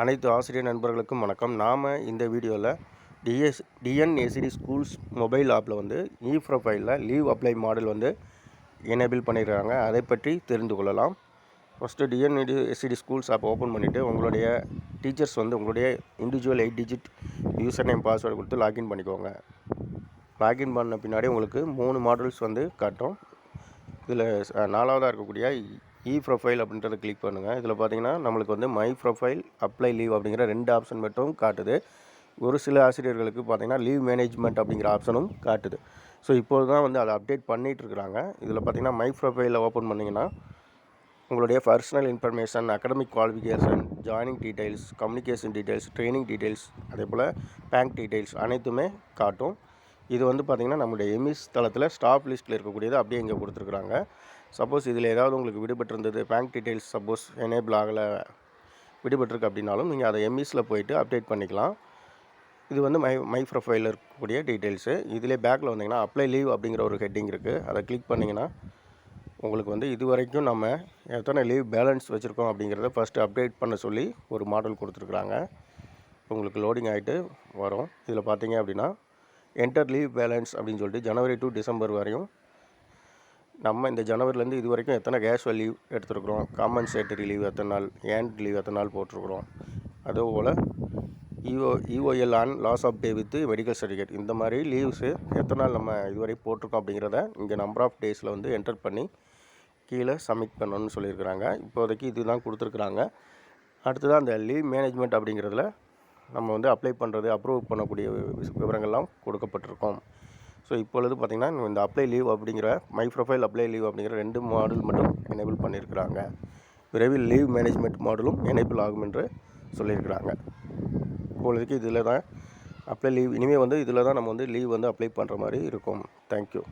அனைத்து ஆசிரியர் நண்பர்களுக்கும் வணக்கம். நாம் இந்த வீடியோவில் டிஎன்ஏசிடி ஸ்கூல்ஸ் மொபைல் ஆப்பில் வந்து ப்ரொஃபைலில் லீவ் அப்ளை மாடல் வந்து எனேபிள் பண்ணியிருக்காங்க. அதை பற்றி தெரிந்து கொள்ளலாம். ஃபஸ்ட்டு டிஎன்ஏசிடி ஸ்கூல்ஸ் ஆப் ஓப்பன் பண்ணிவிட்டு உங்களுடைய டீச்சர்ஸ் வந்து உங்களுடைய individual 8 digit user name password கொடுத்து லாகின் பண்ணிக்கோங்க. லாகின் பண்ண பின்னாடி உங்களுக்கு 3 மாடல்ஸ் வந்து காட்டும். இதில் 4வதாக இருக்கக்கூடிய ப்ரொஃபைல் அப்படின்றத கிளிக் பண்ணுங்கள். இதில் பார்த்தீங்கன்னா நம்மளுக்கு வந்து மை ப்ரொஃபைல் அப்ளை லீவ் அப்படிங்கிற 2 ஆப்ஷன் மட்டும் காட்டுது. ஒரு சில ஆசிரியர்களுக்கு பார்த்தீங்கன்னா லீவ் மேனேஜ்மெண்ட் அப்படிங்கிற ஆப்ஷனும் காட்டுது. ஸோ இப்போது தான் வந்து அதை அப்டேட் பண்ணிகிட்டு இருக்கிறாங்க. இதில் பார்த்தீங்கன்னா மை ப்ரொஃபைலில் ஓப்பன் பண்ணிங்கன்னா உங்களுடைய personal information, academic qualification, joining details, communication details, training details, அதே போல் பேங்க் டீட்டெயில்ஸ் அனைத்துமே காட்டும். இது வந்து பார்த்திங்கன்னா நம்முடைய எம்இஸ் தளத்தில் ஸ்டாஃப் லிஸ்ட்டில் இருக்கக்கூடியது அப்படியே இங்கே கொடுத்துருக்குறாங்க. சப்போஸ் இதில் ஏதாவது உங்களுக்கு விடுபட்டிருந்தது, பேங்க் டீட்டெயில்ஸ் சப்போஸ் எனேபிள் ஆகலை, விடுபட்டிருக்கு அப்படின்னாலும் நீங்கள் அதை எம்இஸில் போய்ட்டு அப்டேட் பண்ணிக்கலாம். இது வந்து மை ப்ரொஃபைலில் இருக்கக்கூடிய டீட்டெயில்ஸு. இதிலே பேக்கில் வந்தீங்கன்னா அப்ளை லீவ் அப்படிங்கிற ஒரு ஹெட்டிங் இருக்குது. அதை கிளிக் பண்ணிங்கன்னா உங்களுக்கு வந்து இது வரைக்கும் நம்ம எத்தனை லீவ் பேலன்ஸ் வச்சுருக்கோம் அப்படிங்கிறத ஃபஸ்ட்டு அப்டேட் பண்ண சொல்லி ஒரு மாடல் கொடுத்துருக்குறாங்க. உங்களுக்கு லோடிங் ஆகிட்டு வரும். இதில் பார்த்தீங்க அப்படின்னா என்டர் லீவ் பேலன்ஸ் அப்படின்னு சொல்லிட்டு ஜனவரி டு டிசம்பர் வரையும் நம்ம இந்த ஜனவரிலேருந்து இது வரைக்கும் எத்தனை கேஷுவல் லீவ் எடுத்துருக்குறோம், காம்பன்சேட்டரி லீவ் எத்தனை நாள், ஏண்ட் லீவ் எத்தனை நாள் போட்டிருக்குறோம், அதேபோல் EOL on loss of day with medical certificate இந்த மாதிரி லீவ்ஸு எத்தனை நாள் நம்ம இதுவரை போட்டிருக்கோம் அப்படிங்கிறத இங்கே நம்பர் ஆஃப் டேஸில் வந்து என்டர் பண்ணி கீழே சப்மிட் பண்ணணும்னு சொல்லியிருக்கிறாங்க. இப்போதைக்கு இதுதான் கொடுத்துருக்குறாங்க. அடுத்ததான் அந்த லீவ் மேனேஜ்மெண்ட் அப்படிங்கிறதுல நம்ம வந்து அப்ளை பண்ணுறது, அப்ரூவ் பண்ணக்கூடிய விவரங்கள்லாம் கொடுக்கப்பட்டிருக்கோம். ஸோ இப்பொழுது பார்த்திங்கன்னா இந்த அப்ளை லீவ் அப்படிங்கிற மை ப்ரொஃபைல் அப்ளை லீவ் அப்படிங்கிற 2 மாடல் மட்டும் எனேபிள் பண்ணியிருக்கிறாங்க. விரைவில் லீவ் மேனேஜ்மெண்ட் மாடலும் எனேபிள் ஆகும் என்று சொல்லியிருக்கிறாங்க. இப்பொழுதுக்கு இதில் தான் அப்ளை லீவ், இனிமேல் வந்து இதில் தான் நம்ம வந்து லீவ் வந்து அப்ளை பண்ணுற மாதிரி இருக்கும். தேங்க்யூ.